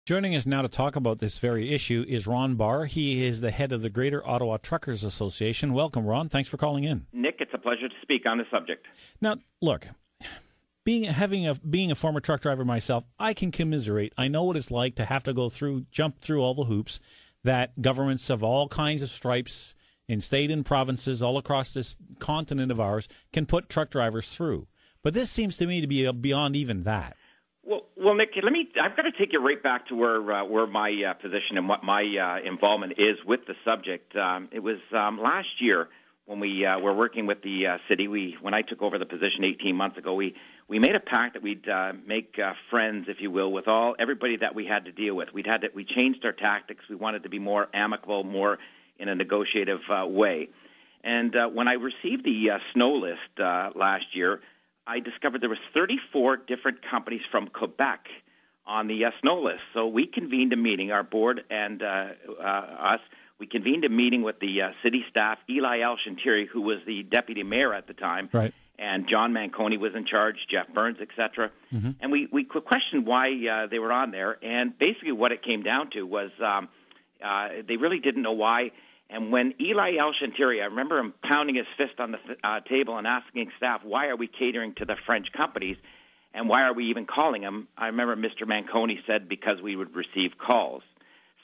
Joining us now to talk about this very issue is Ron Barr. He is the head of the Greater Ottawa Truckers Association. Welcome, Ron. Thanks for calling in. Nick, it's a pleasure to speak on the subject. Now, look, being a former truck driver myself, I can commiserate. I know what it's like to have to jump through all the hoops that governments of all kinds of stripes in state and provinces all across this continent of ours can put truck drivers through. But this seems to me to be beyond even that. Well, Nick, I've got to take you right back to where my position and what my involvement is with the subject. It was last year when we were working with the city. When I took over the position 18 months ago, we made a pact that we'd make friends, if you will, with everybody that we had to deal with. We changed our tactics. We wanted to be more amicable, more in a negotiative way. And when I received the snow list last year, I discovered there was 34 different companies from Quebec on the snow list. So we convened a meeting, our board and us. We convened a meeting with the city staff, Eli Alchantieri, who was the deputy mayor at the time, right, and John Manconi was in charge, Jeff Burns, etc. Mm-hmm. And we questioned why they were on there. And basically what it came down to was they really didn't know why. And when Eli Alchantieri, I remember him pounding his fist on the table and asking staff, why are we catering to the French companies, and why are we even calling them? I remember Mr. Manconi said because we would receive calls.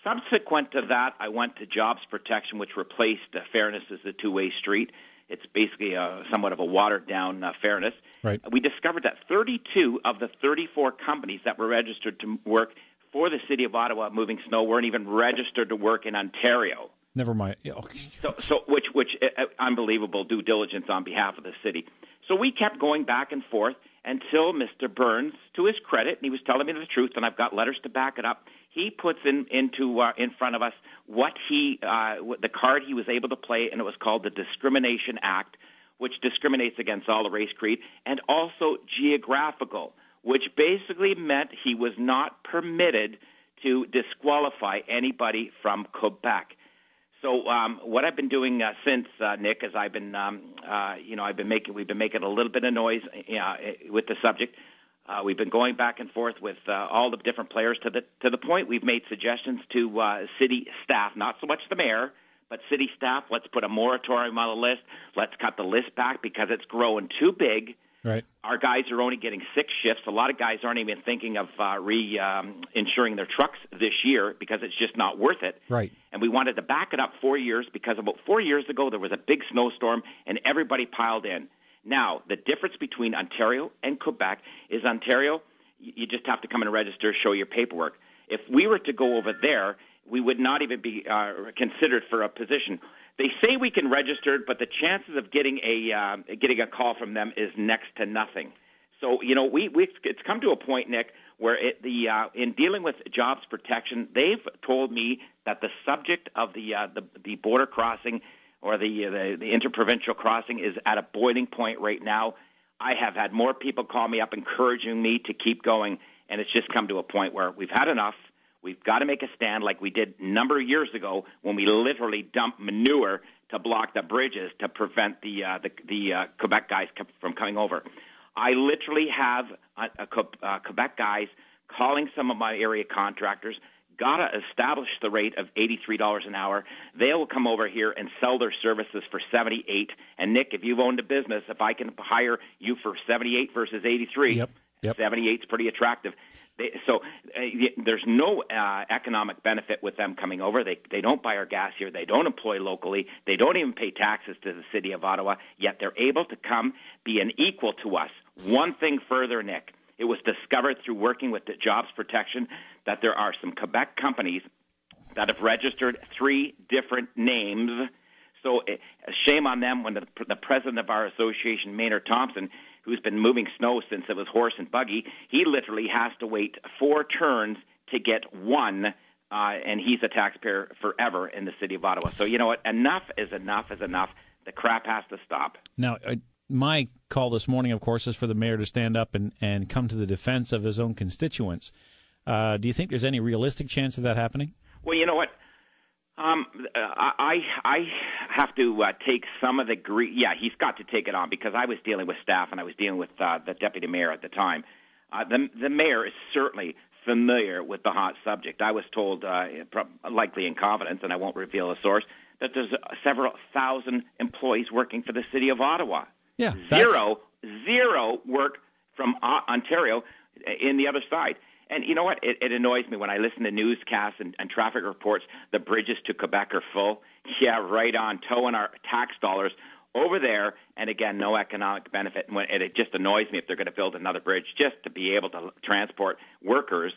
Subsequent to that, I went to jobs protection, which replaced fairness as a two-way street. It's basically somewhat of a watered-down fairness. Right. We discovered that 32 of the 34 companies that were registered to work for the City of Ottawa moving snow weren't even registered to work in Ontario. Never mind. Okay. So which unbelievable due diligence on behalf of the city. So we kept going back and forth until Mr. Burns, to his credit, and he was telling me the truth, and I've got letters to back it up. He puts in front of us the card he was able to play, and it was called the Discrimination Act, which discriminates against all the race, creed, and also geographical, which basically meant he was not permitted to disqualify anybody from Quebec. So what I've been doing since, Nick, is we've been making a little bit of noise with the subject. We've been going back and forth with all the different players to the point we've made suggestions to city staff, not so much the mayor, but city staff. Let's put a moratorium on the list. Let's cut the list back because it's growing too big. Right. Our guys are only getting 6 shifts. A lot of guys aren't even thinking of insuring their trucks this year because it's just not worth it. Right. And we wanted to back it up 4 years because about 4 years ago there was a big snowstorm and everybody piled in. Now, the difference between Ontario and Quebec is Ontario, you just have to come and register, show your paperwork. If we were to go over there, we would not even be considered for a position. They say we can register, but the chances of getting a call from them is next to nothing. So, it's come to a point, Nick, where in dealing with jobs protection, they've told me that the subject of the border crossing or the interprovincial crossing is at a boiling point right now. I have had more people call me up encouraging me to keep going, and it's just come to a point where we've had enough. We've got to make a stand like we did a number of years ago when we literally dumped manure to block the bridges to prevent the Quebec guys from coming over. I literally have Quebec guys calling some of my area contractors, got to establish the rate of $83 an hour. They will come over here and sell their services for $78. And, Nick, if you've owned a business, if I can hire you for $78 versus $83, yep. 78 is pretty attractive. There's no economic benefit with them coming over. They don't buy our gas here. They don't employ locally. They don't even pay taxes to the City of Ottawa, yet they're able to come be an equal to us. One thing further, Nick, it was discovered through working with the jobs protection that there are some Quebec companies that have registered 3 different names. So shame on them when the president of our association, Maynard Thompson, who's been moving snow since it was horse and buggy, he literally has to wait 4 turns to get one, and he's a taxpayer forever in the City of Ottawa. So you know what? Enough is enough is enough. The crap has to stop. Now, my call this morning, of course, is for the mayor to stand up and come to the defense of his own constituents. Do you think there's any realistic chance of that happening? Well, you know what? I have to take some of the grief. Yeah, he's got to take it on because I was dealing with staff and I was dealing with the deputy mayor at the time. The mayor is certainly familiar with the hot subject. I was told, likely in confidence, and I won't reveal a source, that there's several thousand employees working for the city of Ottawa. Yeah, Zero work from Ontario in the other side. And you know what? It annoys me when I listen to newscasts and traffic reports. The bridges to Quebec are full. Yeah, right on, towing our tax dollars over there, and again, no economic benefit. And it just annoys me if they're going to build another bridge just to be able to transport workers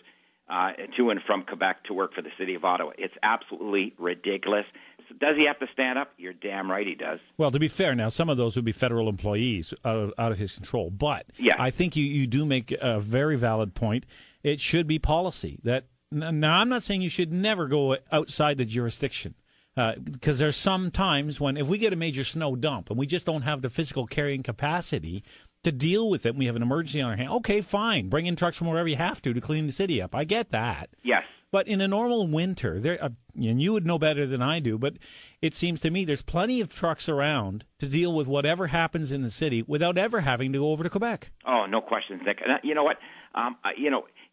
to and from Quebec to work for the city of Ottawa. It's absolutely ridiculous. So does he have to stand up? You're damn right he does. Well, to be fair, now some of those would be federal employees out of his control. But yeah. I think you do make a very valid point. It should be policy. That now, I'm not saying you should never go outside the jurisdiction. Because there's some times when if we get a major snow dump and we just don't have the physical carrying capacity to deal with it, and we have an emergency on our hand, okay, fine. Bring in trucks from wherever you have to clean the city up. I get that. Yes. But in a normal winter, and you would know better than I do, but it seems to me there's plenty of trucks around to deal with whatever happens in the city without ever having to go over to Quebec. Oh, no questions, Nick. You know what?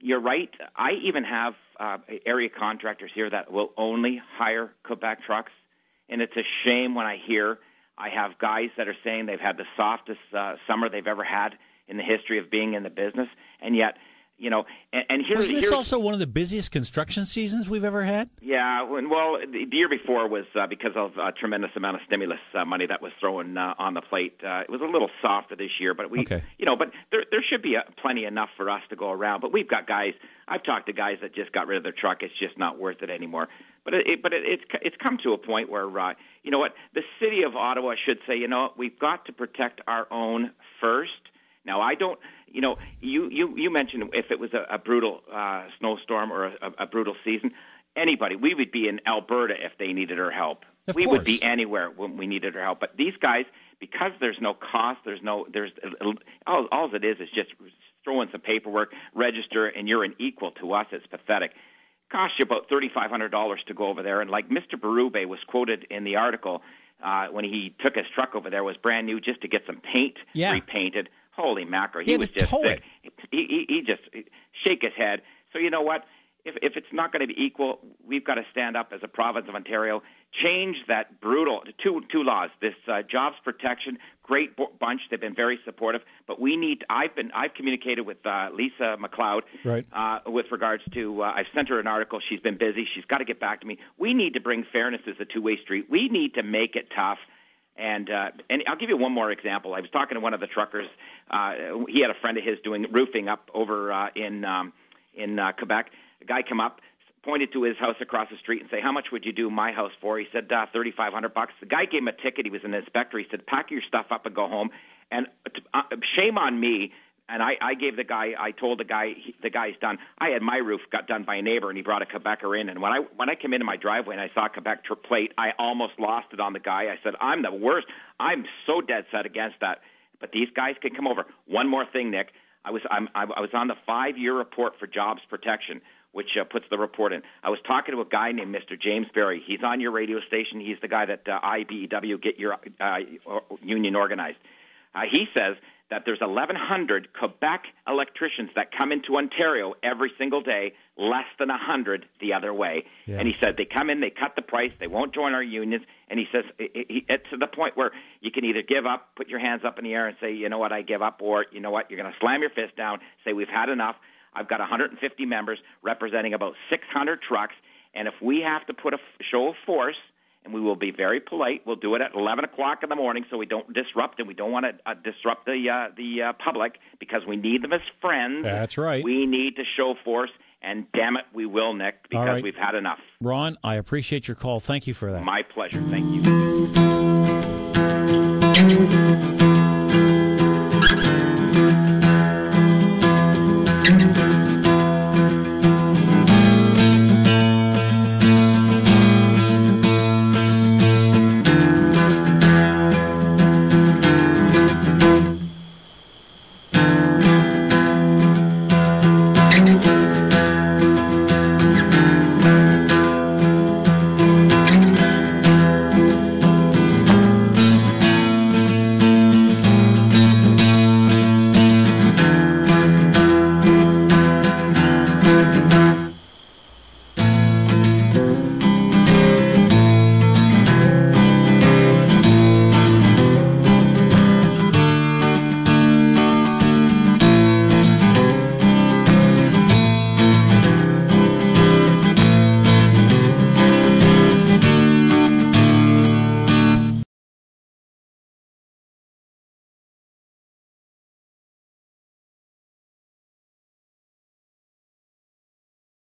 You're right. I even have area contractors here that will only hire Quebec trucks, and it's a shame when I hear I have guys that are saying they've had the softest summer they've ever had in the history of being in the business, and yet, and here's... Wasn't this also one of the busiest construction seasons we've ever had? Yeah, well, the year before was because of a tremendous amount of stimulus money that was thrown on the plate. It was a little softer this year, but but there should be plenty enough for us to go around. But we've got guys. I've talked to guys that just got rid of their truck. It's just not worth it anymore. But it's come to a point where the city of Ottawa should say, we've got to protect our own first. Now, I don't. You mentioned if it was a brutal snowstorm or a brutal season, we would be in Alberta if they needed our help. We would be anywhere when we needed our help. But these guys, because there's no cost, all it is just throw in some paperwork, register, and you're an equal to us. It's pathetic. Costs you about $3,500 to go over there. And like Mr. Berube was quoted in the article when he took his truck over there, was brand new just to get some paint repainted. Holy mackerel, he was just sick. He just shake his head. So you know what? If it's not going to be equal, we've got to stand up as a province of Ontario, change that brutal two laws. This jobs protection, great bunch. They've been very supportive, but we need. I've communicated with Lisa McLeod with regards to. I've sent her an article. She's been busy. She's got to get back to me. We need to bring fairness as a two-way street. We need to make it tough. And I'll give you one more example. I was talking to one of the truckers. He had a friend of his doing roofing up over in Quebec. A guy come up, pointed to his house across the street and say, "How much would you do my house for?" He said, $3,500. The guy gave him a ticket. He was an inspector. He said, "Pack your stuff up and go home." And shame on me. And I gave the guy. I told the guy's done. I had my roof got done by a neighbor, and he brought a Quebecer in. And when I came into my driveway and I saw a Quebec plate, I almost lost it on the guy. I said, "I'm the worst. I'm so dead set against that." But these guys can come over. One more thing, Nick. I was on the 5-year report for jobs protection, which puts the report in. I was talking to a guy named Mr. James Barry. He's on your radio station. He's the guy that IBEW get your union organized. He says that there's 1,100 Quebec electricians that come into Ontario every single day, less than 100 the other way. Yeah. And he said they come in, they cut the price, they won't join our unions. And he says it's to the point where you can either give up, put your hands up in the air and say, "You know what, I give up," or, "You know what, you're going to slam your fist down, say we've had enough. I've got 150 members representing about 600 trucks, and if we have to put a show of force," and we will be very polite, we'll do it at 11 o'clock in the morning so we don't disrupt, and we don't want to disrupt the public because we need them as friends. That's right. We need to show force, and damn it, we will, Nick, because we've had enough. Ron, I appreciate your call. Thank you for that. My pleasure. Thank you.